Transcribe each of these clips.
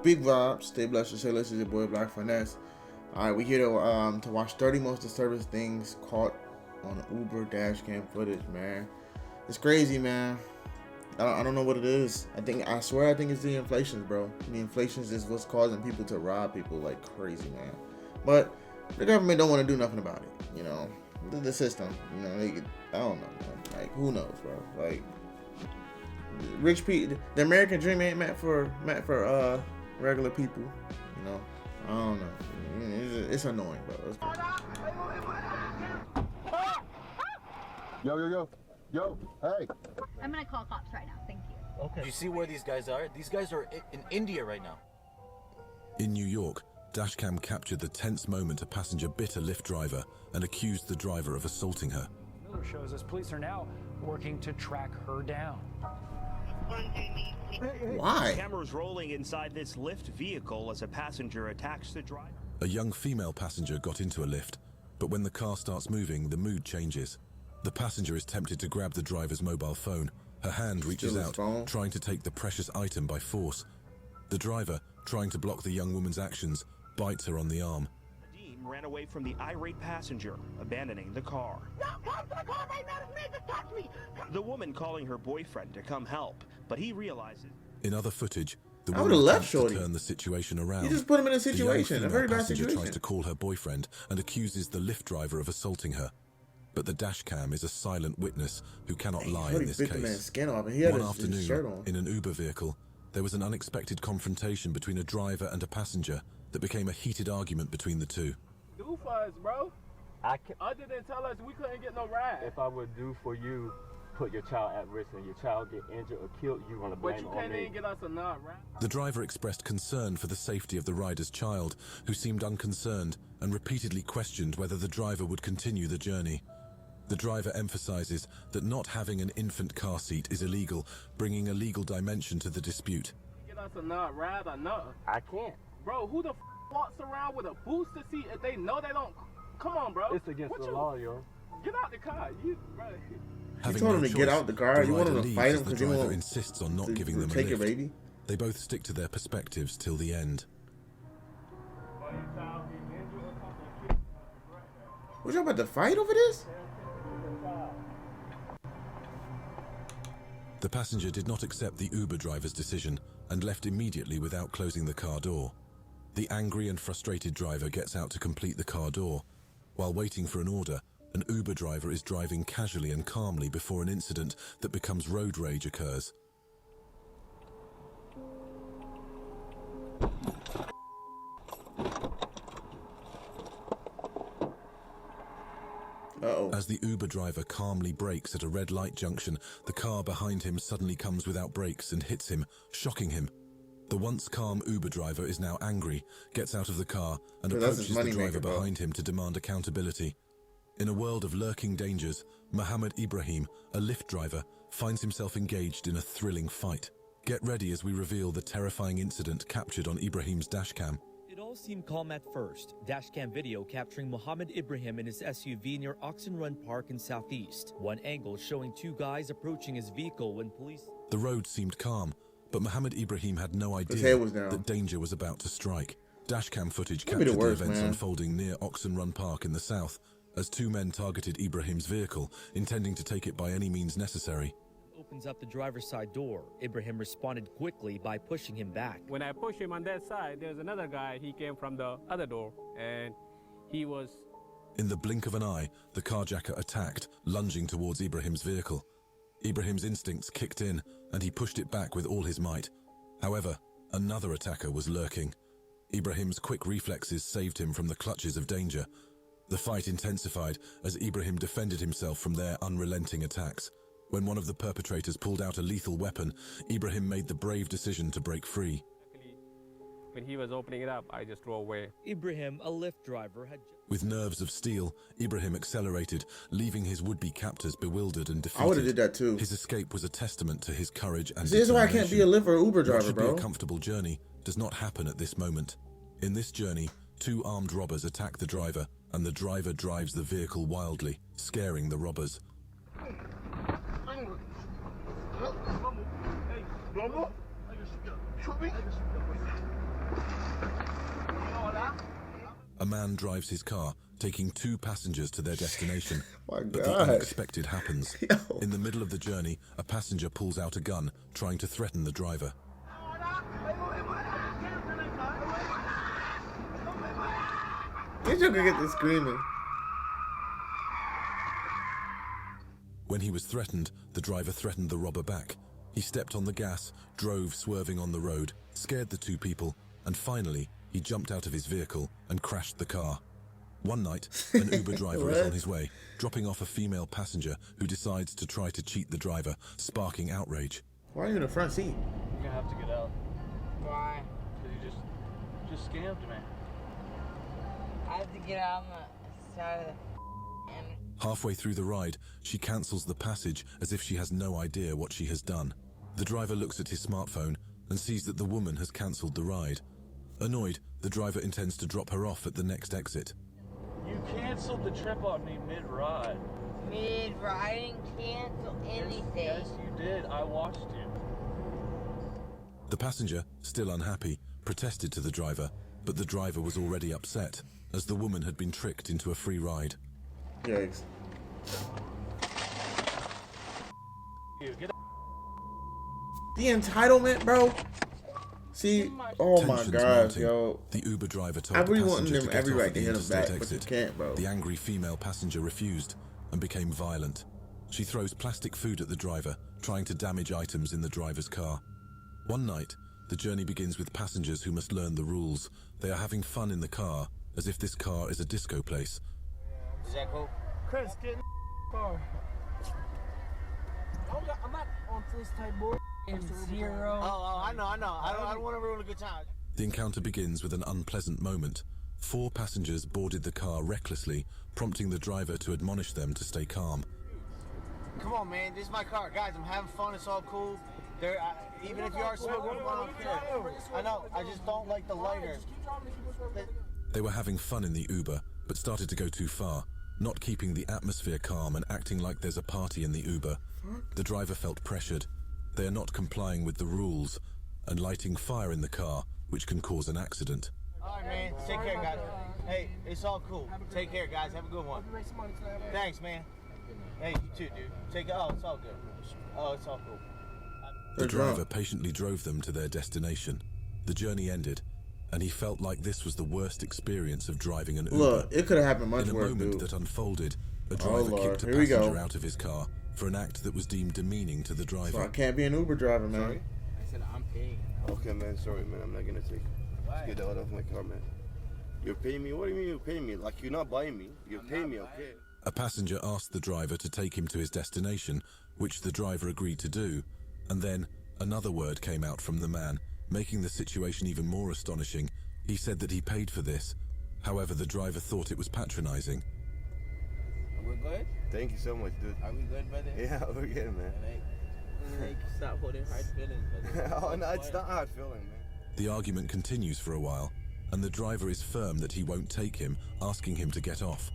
Big vibes. Stay blessed. Say less. Is your boy BLKFinesse. All right, we here to watch 30 most disturbing things caught on Uber dash cam footage, man. It's crazy, man. I don't know what it is. I swear I think it's the inflations, bro. The inflations is what's causing people to rob people like crazy, man. But the government don't want to do nothing about it, you know. The system, you know, I don't know, man. Like, who knows, bro? Like, rich people, the American dream ain't meant for regular people, you know. I don't know. It's annoying, bro. It's Yo, hey. I'm gonna call cops right now, thank you. Okay. Do you see where these guys are? These guys are in India right now. In New York, dashcam captured the tense moment a passenger bit a Lyft driver and accused the driver of assaulting her. Miller shows us police are now working to track her down. Why? Cameras rolling inside this Lyft vehicle as a passenger attacks the driver. A young female passenger got into a Lyft, but when the car starts moving, the mood changes. The passenger is tempted to grab the driver's mobile phone. Her hand reaches out, trying to take the precious item by force. The driver, trying to block the young woman's actions, bites her on the arm. Nadeem ran away from the irate passenger, abandoning the car. No, come to the car right now, this man just touched me. The woman calling her boyfriend to come help, but he realizes. In other footage, the I woman would've left attempts to Shorty. turn the situation around. You just put him in a situation, The a very young bad passenger situation. tries to call her boyfriend and accuses the Lyft driver of assaulting her. But the dashcam is a silent witness who cannot lie in this bit the man's case. skin off, and he had One his shirt on. afternoon, in an Uber vehicle, there was an unexpected confrontation between a driver and a passenger that became a heated argument between the two. Do for us, bro. Other than tell us we couldn't get no ride. If I would do for you, put your child at risk and your child get injured or killed, you're gonna blame But you it on can't me. even get us a nod, right? The driver expressed concern for the safety of the rider's child, who seemed unconcerned and repeatedly questioned whether the driver would continue the journey. The driver emphasizes that not having an infant car seat is illegal, bringing a legal dimension to the dispute. Get us a nod, ride or nothing. I can't. Bro, who the walks around with a booster seat if they know they don't? Come on, bro. It's against the law, yo. Get out the car, bro. Having told no him to get choice, out the car. You want rider him to leaves fight as him the 'cause you driver want insists on not to giving them a take your lift. baby? They both stick to their perspectives till the end. What, y'all about to fight over this? The passenger did not accept the Uber driver's decision and left immediately without closing the car door. The angry and frustrated driver gets out to complete the car door. While waiting for an order, an Uber driver is driving casually and calmly before an incident that becomes road rage occurs. As the Uber driver calmly brakes at a red light junction, the car behind him suddenly comes without brakes and hits him, shocking him. The once calm Uber driver is now angry, gets out of the car and approaches the driver behind him to demand accountability. In a world of lurking dangers, Mohammed Ibrahim, a Lyft driver, finds himself engaged in a thrilling fight. Get ready as we reveal the terrifying incident captured on Ibrahim's dashcam. It all seemed calm at first. Dashcam video capturing Mohammed Ibrahim in his SUV near Oxen Run Park in Southeast. One angle showing two guys approaching his vehicle when police... The road seemed calm, but Mohammed Ibrahim had no idea that danger was about to strike. Dashcam footage captured the events unfolding near Oxen Run Park in the south, as two men targeted Ibrahim's vehicle, intending to take it by any means necessary. Opens up the driver's side door. Ibrahim responded quickly by pushing him back. When I pushed him on that side, there's another guy. He came from the other door, and he was... In the blink of an eye, the carjacker attacked, lunging towards Ibrahim's vehicle. Ibrahim's instincts kicked in, and he pushed it back with all his might. However, another attacker was lurking. Ibrahim's quick reflexes saved him from the clutches of danger. The fight intensified as Ibrahim defended himself from their unrelenting attacks. When one of the perpetrators pulled out a lethal weapon, Ibrahim made the brave decision to break free. When he was opening it up, I just drove away. Ibrahim, a Lyft driver, had... With nerves of steel, Ibrahim accelerated, leaving his would-be captors bewildered and defeated. I would have did that too. His escape was a testament to his courage and this is why I can't be a Lyft or Uber driver, what should bro. be a comfortable journey does not happen at this moment. In this journey, two armed robbers attack the driver, and the driver drives the vehicle wildly, scaring the robbers. a man drives his car, taking 2 passengers to their destination. My but God. the unexpected happens. Yo. In the middle of the journey, a passenger pulls out a gun, trying to threaten the driver. This joker get to screaming. When he was threatened, the driver threatened the robber back. He stepped on the gas, drove swerving on the road, scared the 2 people, and finally, he jumped out of his vehicle and crashed the car. One night, an Uber driver is on his way, dropping off a female passenger who decides to try to cheat the driver, sparking outrage. Why are you in the front seat? You're gonna have to get out. Why? Because you just scammed me. I have to get out on the side of the Halfway through the ride, she cancels the passage as if she has no idea what she has done. The driver looks at his smartphone and sees that the woman has cancelled the ride. Annoyed, the driver intends to drop her off at the next exit. You canceled the trip on me mid-ride. Mid-riding? Cancel anything. Yes, you did. I watched you. The passenger, still unhappy, protested to the driver, but the driver was already upset, as the woman had been tricked into a free ride. Yikes. You get The entitlement, bro. See, oh my Tensions gosh, mounting. yo. The Uber driver told I the really want passenger them to get every off right at to the hit him interstate back, but you exit. can't, bro. The angry female passenger refused and became violent. She throws plastic food at the driver, trying to damage items in the driver's car. One night, the journey begins with passengers who must learn the rules. They are having fun in the car, as if this car is a disco place. Is that cool? Chris, get in the car. I'm not on this type board. Zero. Oh, I know. I don't want to ruin a good time. The encounter begins with an unpleasant moment. 4 passengers boarded the car recklessly, prompting the driver to admonish them to stay calm. Come on, man. This is my car. Guys, I'm having fun. It's all cool. Even if you are smoking, I don't care. I know. I just don't like the lighter. They were having fun in the Uber, but started to go too far, not keeping the atmosphere calm and acting like there's a party in the Uber. The driver felt pressured. They are not complying with the rules and lighting fire in the car, which can cause an accident. All right, man. Take care, guys. Hey, it's all cool. Take care, guys. Have a good one. Thanks, man. Hey, you too, dude. Take it. Oh, it's all good. Oh, it's all cool. The driver patiently drove them to their destination. The journey ended, and he felt like this was the worst experience of driving an Uber. Look, it could have happened much worse. In a worse, moment dude. that unfolded, a driver kicked a passenger out of his car for an act that was deemed demeaning to the driver. So I can't be an Uber driver, man. Sorry? I said I'm paying. Okay, man. Sorry, man. I'm not gonna take it. Just get out of my car, man. You're paying me? What do you mean you're paying me? Like you're not buying me. You're paying me, okay? A passenger asked the driver to take him to his destination, which the driver agreed to do, and then another word came out from the man, making the situation even more astonishing. He said that he paid for this. However, the driver thought it was patronizing. We're good? Thank you so much, dude. Are we good, brother? Yeah, we're good, man. Like, stop holding hard feelings, brother. Oh, no, it's not hard feeling, man. The argument continues for a while, and the driver is firm that he won't take him, asking him to get off.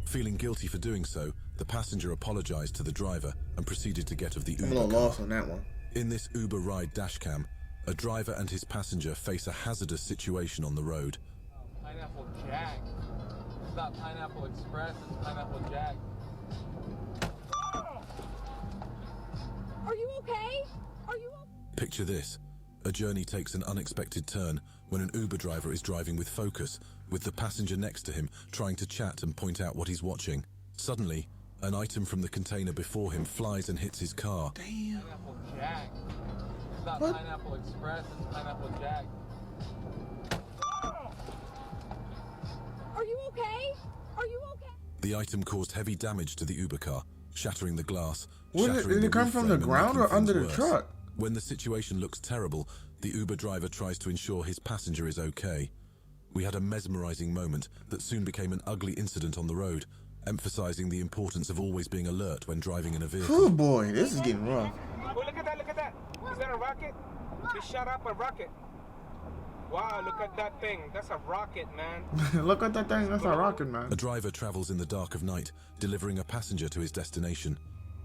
Feeling guilty for doing so, the passenger apologized to the driver and proceeded to get off the Uber I'm a little car. lost on that one. In this Uber ride dashcam, a driver and his passenger face a hazardous situation on the road. Pineapple Jack. It's not Pineapple Express, it's Pineapple Jack. Are you okay? Are you okay? Picture this. A journey takes an unexpected turn when an Uber driver is driving with focus, with the passenger next to him trying to chat and point out what he's watching. Suddenly, an item from the container before him flies and hits his car. Damn. Pineapple Jack. It's not Pineapple Express, it's Pineapple Jack. Are you okay? Are you okay? The item caused heavy damage to the Uber car, shattering the glass. Did it come from the ground or under the truck? When the situation looks terrible, the Uber driver tries to ensure his passenger is okay. We had a mesmerizing moment that soon became an ugly incident on the road, emphasizing the importance of always being alert when driving in a vehicle. Oh boy, this is getting rough. Oh, look at that, look at that. Is that a rocket? Just shot up a rocket. Wow, look at that thing. That's a rocket, man. Look at that thing. That's a rocket, man. A driver travels in the dark of night, delivering a passenger to his destination.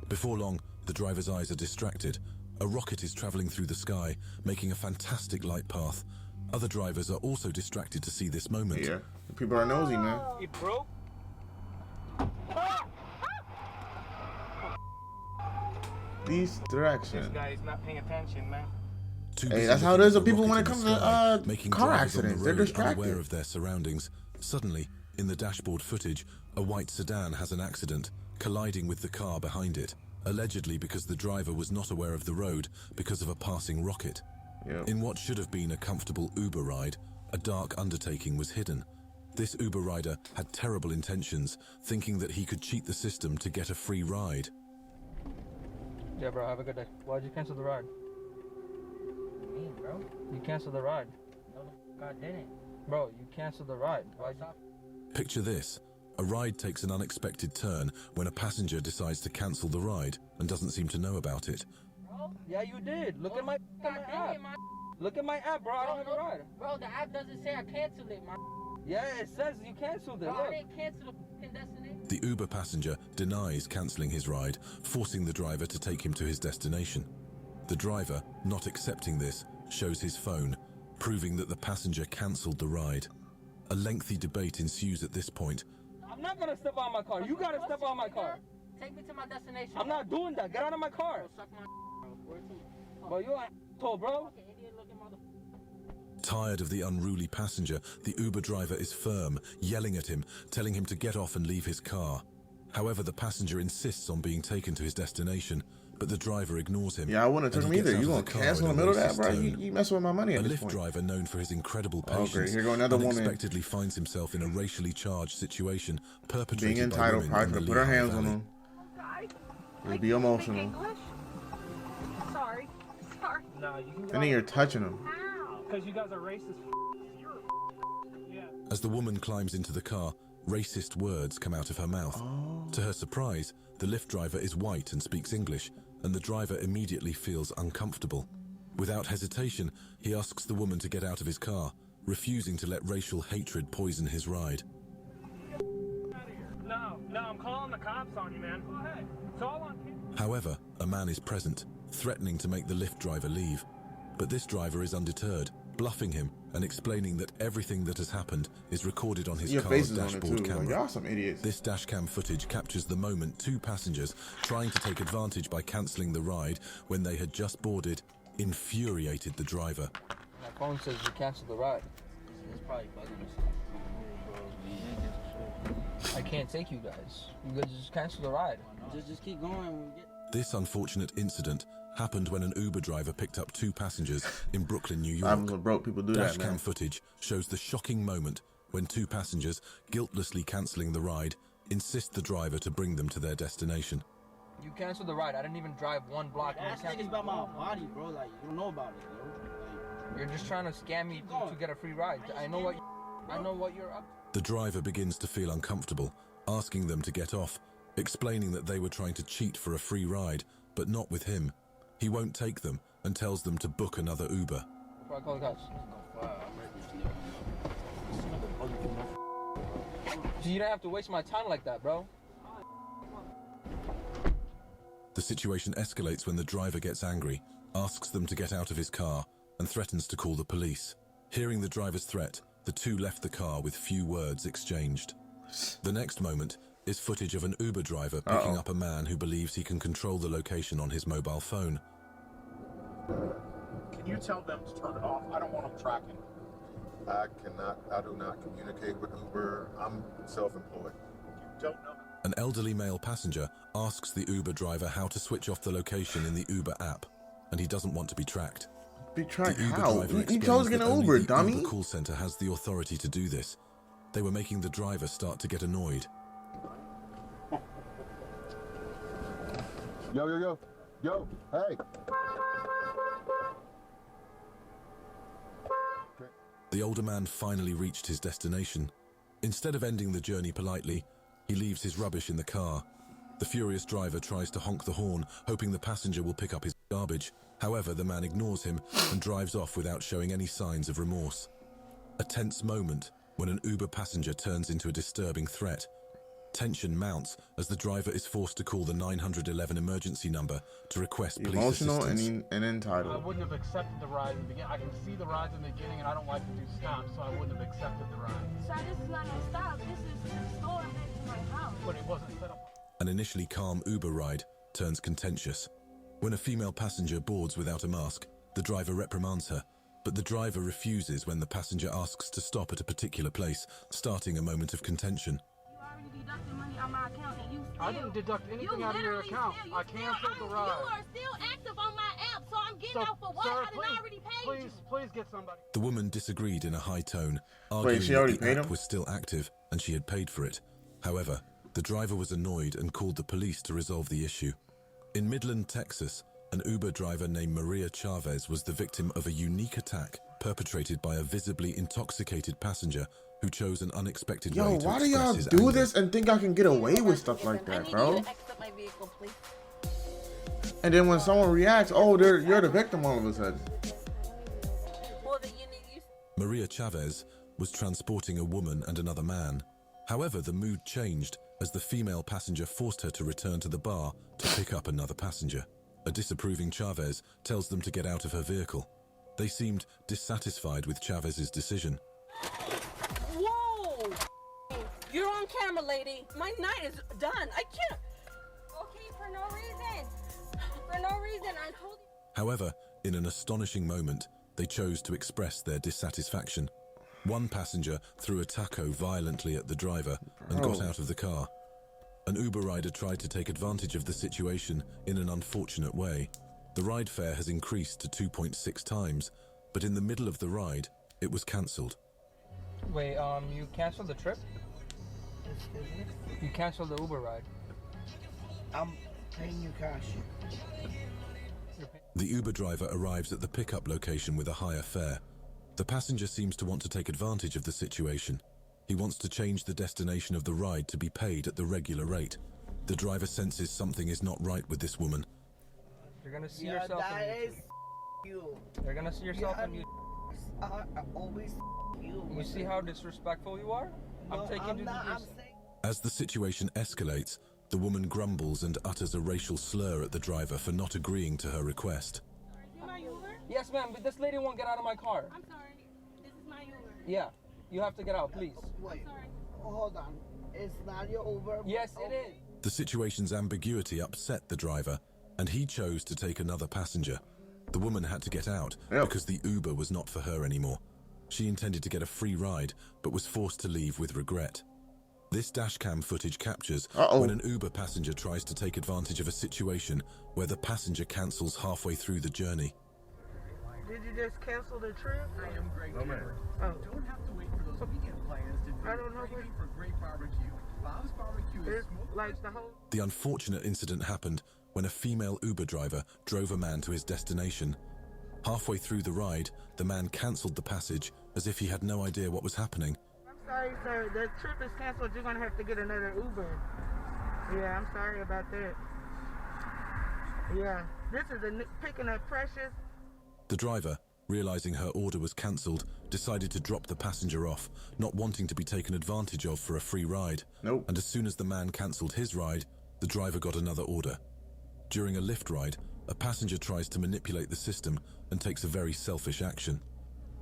Before long, the driver's eyes are distracted. A rocket is traveling through the sky, making a fantastic light path. Other drivers are also distracted to see this moment. Yeah. People are nosy, man. It broke. These directions. This guy is not paying attention, man. Hey, that's how it is with people when it rocket comes in the sky, to making car drivers on the accidents. They're road distracted. unaware of their surroundings. Suddenly, in the dashboard footage, a white sedan has an accident, colliding with the car behind it, allegedly because the driver was not aware of the road because of a passing rocket. Yep. In what should have been a comfortable Uber ride, a dark undertaking was hidden. This Uber rider had terrible intentions, thinking that he could cheat the system to get a free ride. Yeah, bro, have a good day. Why'd you cancel the ride? Me, bro? You canceled the ride. No, God didn't. Bro, you canceled the ride. Why'd you... Picture this. A ride takes an unexpected turn when a passenger decides to cancel the ride and doesn't seem to know about it. Bro? Yeah, you did. Look at my app. Look at my app, bro. I don't have a ride. Bro, the app doesn't say I canceled it, man. Yeah, it says you canceled it. Bro, Look. I didn't cancel the fucking destination. The Uber passenger denies cancelling his ride, forcing the driver to take him to his destination. The driver, not accepting this, shows his phone, proving that the passenger cancelled the ride. A lengthy debate ensues at this point. I'm not gonna step out of my car. You gotta step out of my car. Take me to my destination. I'm not doing that. Get out of my car. Bro, suck my bro. Where to? Bro, you're an asshole, bro. Okay, idiot looking mother. Tired of the unruly passenger, the Uber driver is firm, yelling at him, telling him to get off and leave his car. However, the passenger insists on being taken to his destination, but the driver ignores him. Yeah, I wouldn't have took him either. You gonna cancel in the middle of that, bro? You messing with my money at this point. A Lyft driver known for his incredible patience here go another woman. Unexpectedly finds himself in a racially charged situation perpetrated being entitled, by probably women in put the her Lehigh hands on Valley. him. It'll be emotional. Sorry. Sorry. No, you can. And then you're touching him. Because you guys are racist. Yeah. As the woman climbs into the car, racist words come out of her mouth. To her surprise, the Lyft driver is white and speaks English, and the driver immediately feels uncomfortable. Without hesitation, he asks the woman to get out of his car, refusing to let racial hatred poison his ride. No, I'm calling the cops on you, man. Go ahead. It's all on camera. However, a man is present, threatening to make the Lyft driver leave. But this driver is undeterred, bluffing him and explaining that everything that has happened is recorded on his car's dashboard camera. Like, y'all some idiots. This dashcam footage captures the moment two passengers trying to take advantage by cancelling the ride when they had just boarded, infuriated the driver. My phone says you canceled the ride. It's probably bugging us. I can't take you guys. You guys just cancel the ride. Just keep going. This unfortunate incident happened when an Uber driver picked up two passengers in Brooklyn, New York. Broke people do that, man. Dashcam footage shows the shocking moment when two passengers, guiltlessly cancelling the ride, insist the driver to bring them to their destination. You canceled the ride. I didn't even drive one block. That's niggas about my body, bro. Like, you don't know about it, bro. Like, you're just trying to scam me to get a free ride. I know what you're up to. The driver begins to feel uncomfortable, asking them to get off, explaining that they were trying to cheat for a free ride, but not with him. He won't take them and tells them to book another Uber. Before I call the cops. So you don't have to waste my time like that, bro. The situation escalates when the driver gets angry, asks them to get out of his car, and threatens to call the police. Hearing the driver's threat, the two left the car with few words exchanged. The next moment is footage of an Uber driver picking up a man who believes he can control the location on his mobile phone. Can you tell them to turn it off? I don't want them tracking. I do not communicate with Uber. I'm self-employed. You don't know. An elderly male passenger asks the Uber driver how to switch off the location in the Uber app, and he doesn't want to be tracked. Be tracked The Uber how? driver You chose to get an Uber, the dummy. Uber call center has the authority to do this. They were making the driver start to get annoyed. Yo, hey. The older man finally reached his destination. Instead of ending the journey politely, he leaves his rubbish in the car. The furious driver tries to honk the horn, hoping the passenger will pick up his garbage. However, the man ignores him and drives off without showing any signs of remorse. A tense moment when an Uber passenger turns into a disturbing threat. Tension mounts as the driver is forced to call the 911 emergency number to request police Emotional assistance. and I entitled. wouldn't have accepted the ride in the beginning. I can see the rides in the beginning, and I don't like to do stops, so I wouldn't have accepted the ride. Sir, this is not no stop. This is the store next to my house. But it wasn't set up. An initially calm Uber ride turns contentious. When a female passenger boards without a mask, the driver reprimands her, but the driver refuses when the passenger asks to stop at a particular place, starting a moment of contention. You already deducted money out my account, and you still... I didn't deduct anything out of your account. I canceled the ride. You are still active on my app, so I'm getting out for what? Sir, I didn't already pay you. Please get somebody. The woman disagreed in a high tone, arguing she already that the paid app him? was still active and she had paid for it. However, the driver was annoyed and called the police to resolve the issue. In Midland, Texas, an Uber driver named Maria Chavez was the victim of a unique attack perpetrated by a visibly intoxicated passenger who chose an unexpected way Yo, to why do express y'all his do anger. this and think I can get away with stuff like that, bro? My vehicle, please. And then when someone reacts, oh, you're the victim all of a sudden. Well, then you need... Maria Chavez was transporting a woman and another man. However, the mood changed as the female passenger forced her to return to the bar to pick up another passenger. A disapproving Chavez tells them to get out of her vehicle. They seemed dissatisfied with Chavez's decision. Whoa! You're on camera, lady. My night is done. I can't... Okay, for no reason. For no reason, I told you... However, in an astonishing moment, they chose to express their dissatisfaction. One passenger threw a taco violently at the driver and got out of the car. An Uber rider tried to take advantage of the situation in an unfortunate way. The ride fare has increased to 2.6 times, but in the middle of the ride, it was cancelled. Wait, you canceled the trip? You canceled the Uber ride. I'm paying you cash. The Uber driver arrives at the pickup location with a higher fare. The passenger seems to want to take advantage of the situation. He wants to change the destination of the ride to be paid at the regular rate. The driver senses something is not right with this woman. You're gonna see yourself in you. You're gonna see yourself in Always you. You see how disrespectful you are? No, I'm taking I'm you not, to I'm this. saying... As the situation escalates, the woman grumbles and utters a racial slur at the driver for not agreeing to her request. Is it my Uber? Yes, ma'am, but this lady won't get out of my car. I'm sorry. This is my Uber. Yeah, you have to get out, please. Wait, hold on. It's not your Uber. Yes, it is. The situation's ambiguity upset the driver, and he chose to take another passenger. The woman had to get out because the Uber was not for her anymore. She intended to get a free ride, but was forced to leave with regret. This dashcam footage captures when an Uber passenger tries to take advantage of a situation where the passenger cancels halfway through the journey. Did you just cancel the trip? I am Greg Cameron. Oh. You don't have to wait for those weekend plans to do I don't know craving for great barbecue. Bob's Barbecue is smoked like the whole... The unfortunate incident happened when a female Uber driver drove a man to his destination. Halfway through the ride, the man cancelled the passage as if he had no idea what was happening. I'm sorry, sir. The trip is canceled. You're going to have to get another Uber. Yeah, I'm sorry about that. Yeah, this is picking up Precious. The driver, realizing her order was cancelled, decided to drop the passenger off, not wanting to be taken advantage of for a free ride. And as soon as the man cancelled his ride, the driver got another order. During a Lyft ride, a passenger tries to manipulate the system and takes a very selfish action.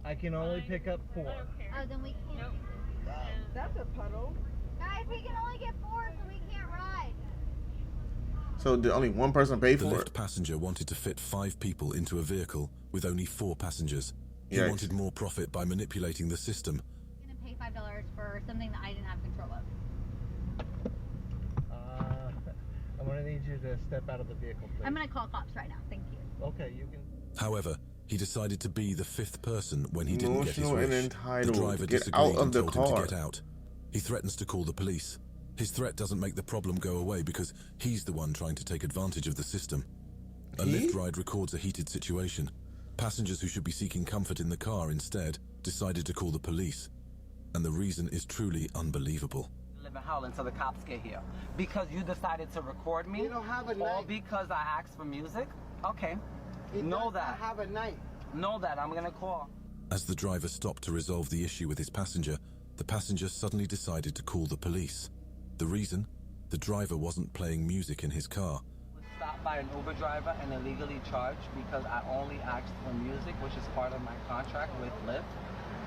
I can only pick up 4. Oh, then we can't. That's a puddle. Guys, we can only get 4, so we can't ride. So did only one person pay The for Lyft it? passenger wanted to fit 5 people into a vehicle with only 4 passengers. He Yikes. wanted more profit by manipulating the system. I'm going to pay $5 for something that I didn't have control of. I'm gonna need you to step out of the vehicle, please. I'm going to call cops right now. Thank you. Okay, you can. However, he decided to be the 5th person when he didn't get his Emotional and wish. The entitled. driver Get disagreed out of and the told him car. to get out. He threatens to call the police. His threat doesn't make the problem go away because he's the one trying to take advantage of the system. A Lyft ride records a heated situation. Passengers who should be seeking comfort in the car instead decided to call the police. And the reason is truly unbelievable. Live and howl until the cops get here. Because you decided to record me? You don't have a All night. because I asked for music? Okay. He Know does that. not have a night. Know that. I'm gonna call. As the driver stopped to resolve the issue with his passenger, the passenger suddenly decided to call the police. The reason? The driver wasn't playing music in his car. Stopped by an Uber driver and illegally charged because I only asked for music, which is part of my contract with Lyft.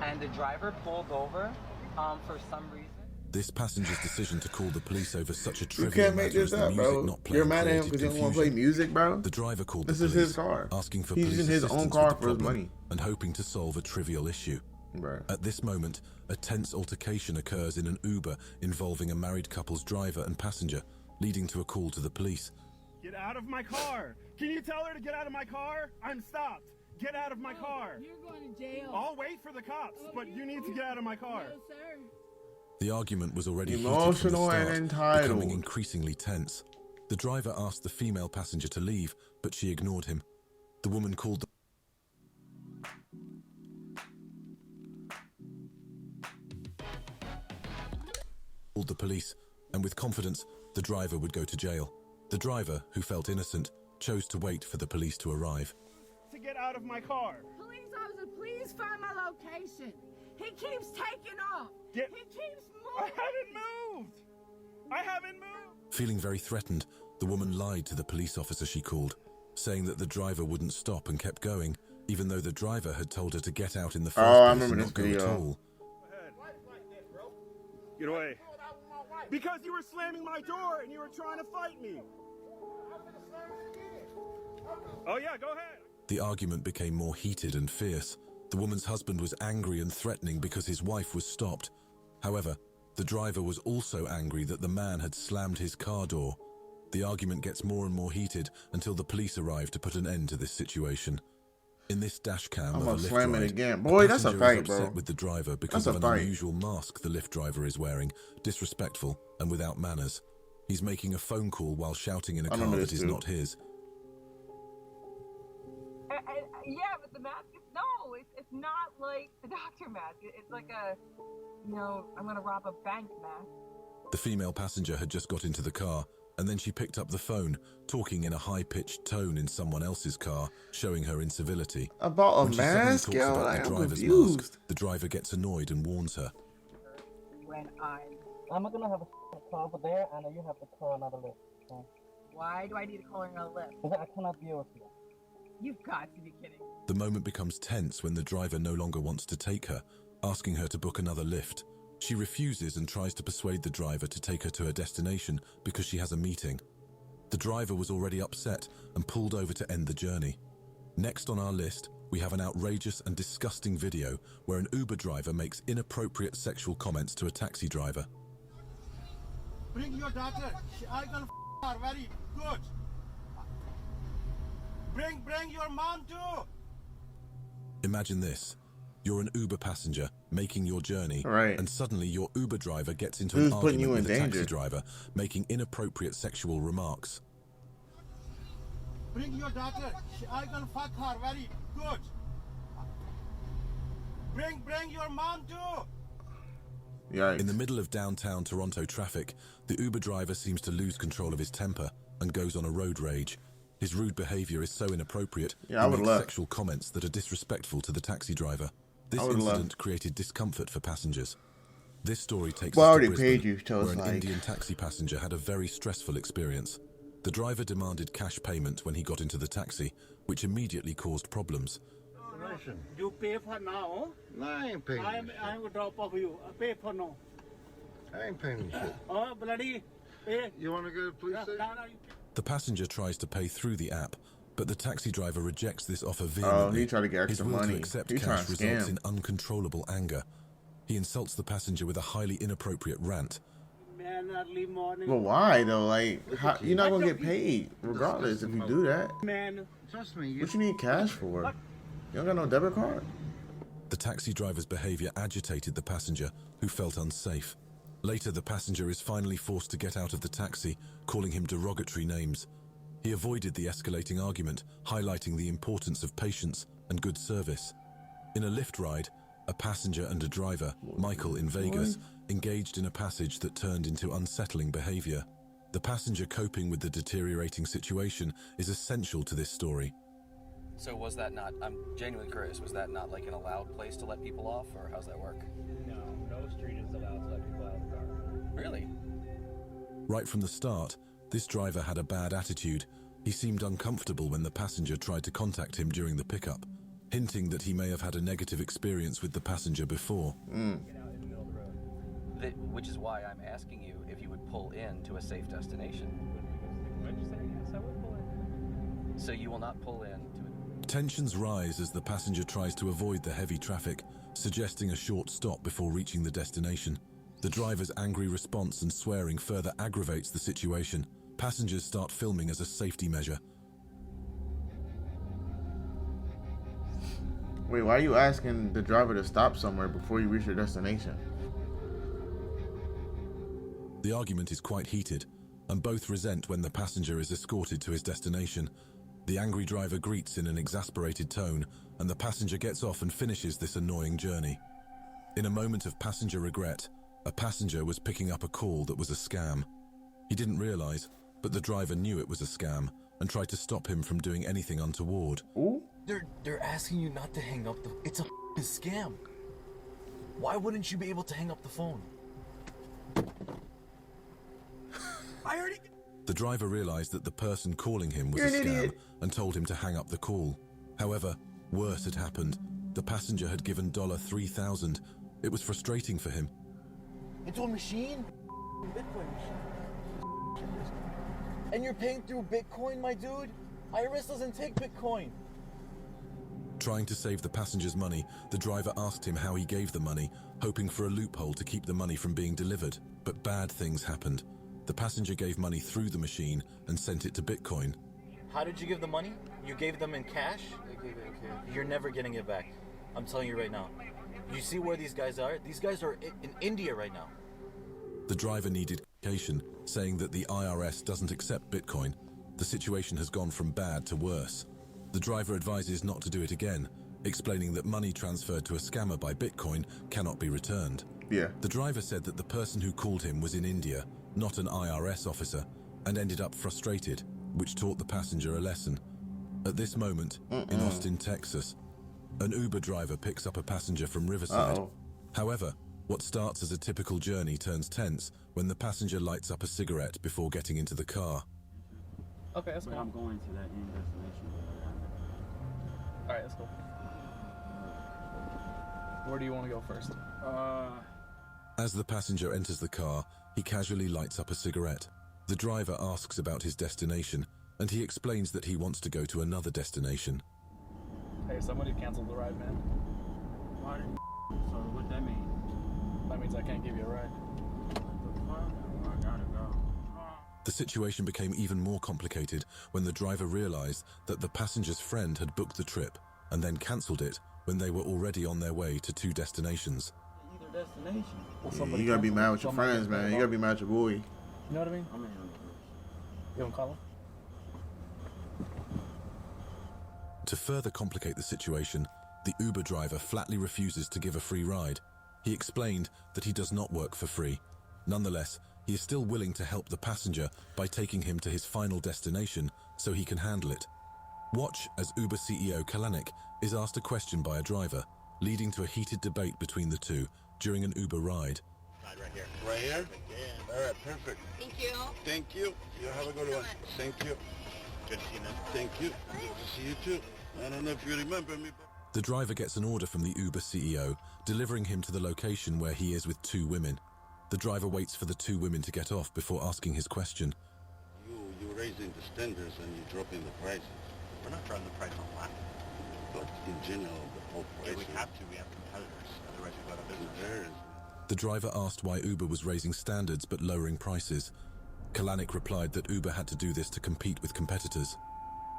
And the driver pulled over for some reason. This passenger's decision to call the police over such a You trivial can't make matter as this the up, music bro. not playing You're mad at him created because he don't want to play confusion. music, bro. The driver called This the is police, his car. asking for He's police using his own assistance car with the for his problem money. and hoping to solve a trivial issue. Bro. At this moment, a tense altercation occurs in an Uber involving a married couple's driver and passenger, leading to a call to the police. Get out of my car! Can you tell her to get out of my car? I'm stopped. Get out of my car. You're going to jail. I'll wait for the cops, but you need to get out of my car. No, sir. The argument was already Emotional heated from the and start, entitled. becoming increasingly tense. The driver asked the female passenger to leave, but she ignored him. The woman called the police, and with confidence, the driver would go to jail. The driver, who felt innocent, chose to wait for the police to arrive. To get out of my car. Police officer, please find my location. He keeps taking off. He keeps moving. I haven't moved. Feeling very threatened, the woman lied to the police officer she called, saying that the driver wouldn't stop and kept going, even though the driver had told her to get out in the first I place remember and this not go at video. all. Get away. Because you were slamming my door and you were trying to fight me. Oh yeah, go ahead. The argument became more heated and fierce. The woman's husband was angry and threatening because his wife was stopped. However, the driver was also angry that the man had slammed his car door. The argument gets more and more heated until the police arrive to put an end to this situation. In this dash cam I'm of a gonna Lyft slam it ride, again. Boy, that's a passenger fight, is upset bro. with the driver because That's of a an fight. unusual mask the Lyft driver is wearing, disrespectful and without manners. He's making a phone call while shouting in a I car remember that this is too. not his. Yeah, but the mask is it's not like the doctor mask. It's like a, I'm gonna rob a bank mask. The female passenger had just got into the car, and then she picked up the phone, talking in a high-pitched tone in someone else's car, showing her incivility. About a When she suddenly mask, talks yo, about like, the I'm driver's confused. mask, the driver gets annoyed and warns her. When I'm not gonna have a car over there, and you have to call another lift. Okay? why do I need to call her a lift? Because I cannot deal with you. You've got to be kidding. The moment becomes tense when the driver no longer wants to take her, asking her to book another lift. She refuses and tries to persuade the driver to take her to her destination because she has a meeting. The driver was already upset and pulled over to end the journey. Next on our list, we have an outrageous and disgusting video where an Uber driver makes inappropriate sexual comments to a taxi driver. Bring your daughter. I gonna her very good. Bring your mom too. Imagine this. You're an Uber passenger making your journey, Right. and suddenly your Uber driver gets into Who's an putting argument you in with a danger? taxi driver, making inappropriate sexual remarks. Bring your daughter. I gonna fuck her very good. Bring your mom too. In the middle of downtown Toronto traffic, the Uber driver seems to lose control of his temper and goes on a road rage. His rude behavior is so inappropriate, Yeah, I he would makes left. sexual comments that are disrespectful to the taxi driver. This I would incident left. created discomfort for passengers. This story takes Well, I us to already Brisbane, paid you, so where it's an like- Indian taxi passenger had a very stressful experience. The driver demanded cash payment when he got into the taxi, which immediately caused problems. You pay for now. No, I ain't paying I'm gonna drop off you. Pay for now. I ain't paying you shit. Oh, bloody. Pay. You want to go to the police station? No, you The passenger tries to pay through the app, but the taxi driver rejects this offer Oh, vehemently. he tried to get His extra will money. to accept He trying cash to results scam. in uncontrollable anger. He insults the passenger with a highly inappropriate rant. man early morning. Well, why though? Like, how, you're not gonna get paid regardless if you do that. Man. Trust me. What you need cash for? You don't got no debit card? The taxi driver's behavior agitated the passenger, who felt unsafe. Later, the passenger is finally forced to get out of the taxi, calling him derogatory names. He avoided the escalating argument, highlighting the importance of patience and good service. In a Lyft ride, a passenger and a driver, Michael in Vegas, engaged in a passage that turned into unsettling behavior. The passenger coping with the deteriorating situation is essential to this story. So was that not, I'm genuinely curious, was that not like an allowed place to let people off, or how's that work? No street is allowed to let people out of the car. Really? Right from the start, this driver had a bad attitude. He seemed uncomfortable when the passenger tried to contact him during the pickup, hinting that he may have had a negative experience with the passenger before. Which is why I'm asking you if you would pull in to a safe destination. Yes, I would pull in. So you will not pull in to Tensions rise as the passenger tries to avoid the heavy traffic, suggesting a short stop before reaching the destination. The driver's angry response and swearing further aggravates the situation. Passengers start filming as a safety measure. Wait, why are you asking the driver to stop somewhere before you reach your destination? The argument is quite heated, and both resent when the passenger is escorted to his destination. The angry driver greets in an exasperated tone, and the passenger gets off and finishes this annoying journey. In a moment of passenger regret, a passenger was picking up a call that was a scam. He didn't realize, but the driver knew it was a scam and tried to stop him from doing anything untoward. Ooh. They're asking you not to hang up the... It's a scam. Why wouldn't you be able to hang up the phone? The driver realized that the person calling him was a scam and told him to hang up the call. However, worse had happened. The passenger had given $3,000. It was frustrating for him. Into a machine? Bitcoin machine. And you're paying through Bitcoin, my dude? IRS doesn't take Bitcoin. Trying to save the passenger's money, the driver asked him how he gave the money, hoping for a loophole to keep the money from being delivered. But bad things happened. The passenger gave money through the machine and sent it to Bitcoin. How did you give the money? You gave them in cash? I gave it in cash. You're never getting it back. I'm telling you right now. You see where these guys are? These guys are in India right now. The driver needed clarification, saying that the IRS doesn't accept Bitcoin. The situation has gone from bad to worse. The driver advises not to do it again, explaining that money transferred to a scammer by Bitcoin cannot be returned. Yeah. The driver said that the person who called him was in India, not an IRS officer, and ended up frustrated, which taught the passenger a lesson. At this moment, in Austin, Texas, an Uber driver picks up a passenger from Riverside. However, what starts as a typical journey turns tense when the passenger lights up a cigarette before getting into the car. Okay, that's cool. I'm going to that end destination. Alright, that's cool. Where do you want to go first? As the passenger enters the car, he casually lights up a cigarette. The driver asks about his destination, and he explains that he wants to go to another destination. Hey, somebody canceled the ride, man. What? So what that mean? That means I can't give you a ride. I gotta go. The situation became even more complicated when the driver realized that the passenger's friend had booked the trip and then cancelled it when they were already on their way to two destinations. Either destination. Yeah, you gotta be mad with your friends, man. You gotta be mad with your boy. You know what I mean? You don't call him? To further complicate the situation, the Uber driver flatly refuses to give a free ride. He explained that he does not work for free. Nonetheless, he is still willing to help the passenger by taking him to his final destination so he can handle it. Watch as Uber CEO Kalanick is asked a question by a driver, leading to a heated debate between the two during an Uber ride. Right here. Right here? Yeah. All right, perfect. Thank you. Thank you. You have a good one. Thank you. Good seeing you. Thank you. Good to see you too. I don't know if you remember me, but... The driver gets an order from the Uber CEO, delivering him to the location where he is with two women. The driver waits for the two women to get off before asking his question. You're raising the standards and you're dropping the prices. We're not dropping the price on lot. But in general, the whole price... Yeah, we have to. We have competitors. Otherwise, we go out of business. The driver asked why Uber was raising standards but lowering prices. Kalanick replied that Uber had to do this to compete with competitors.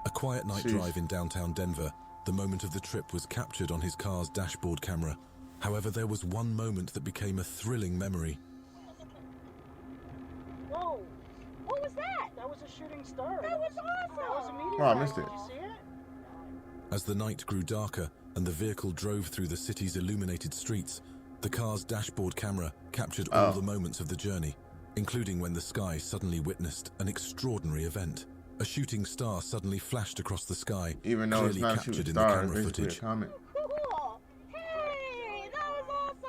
A quiet night drive in downtown Denver, the moment of the trip was captured on his car's dashboard camera. However, there was one moment that became a thrilling memory. Whoa! What was that? That was a shooting star. That was awesome! That was a meteor. Oh, I missed it. Did you see it? As the night grew darker and the vehicle drove through the city's illuminated streets, the car's dashboard camera captured all the moments of the journey, including when the sky suddenly witnessed an extraordinary event. A shooting star suddenly flashed across the sky, even though it's clearly not a captured shooting in the star, camera it's basically footage. a comet. Cool! Hey, that was awesome!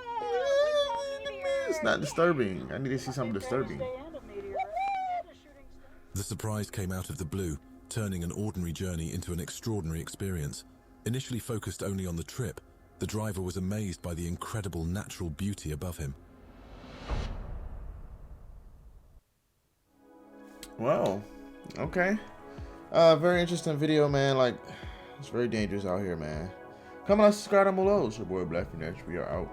It's not disturbing. I need to see something disturbing. The surprise came out of the blue, turning an ordinary journey into an extraordinary experience. Initially focused only on the trip, the driver was amazed by the incredible natural beauty above him. Wow. Okay. Very interesting video, man. Like, it's very dangerous out here, man. Come on, subscribe down below. It's your boy BLKFinesse. We are out.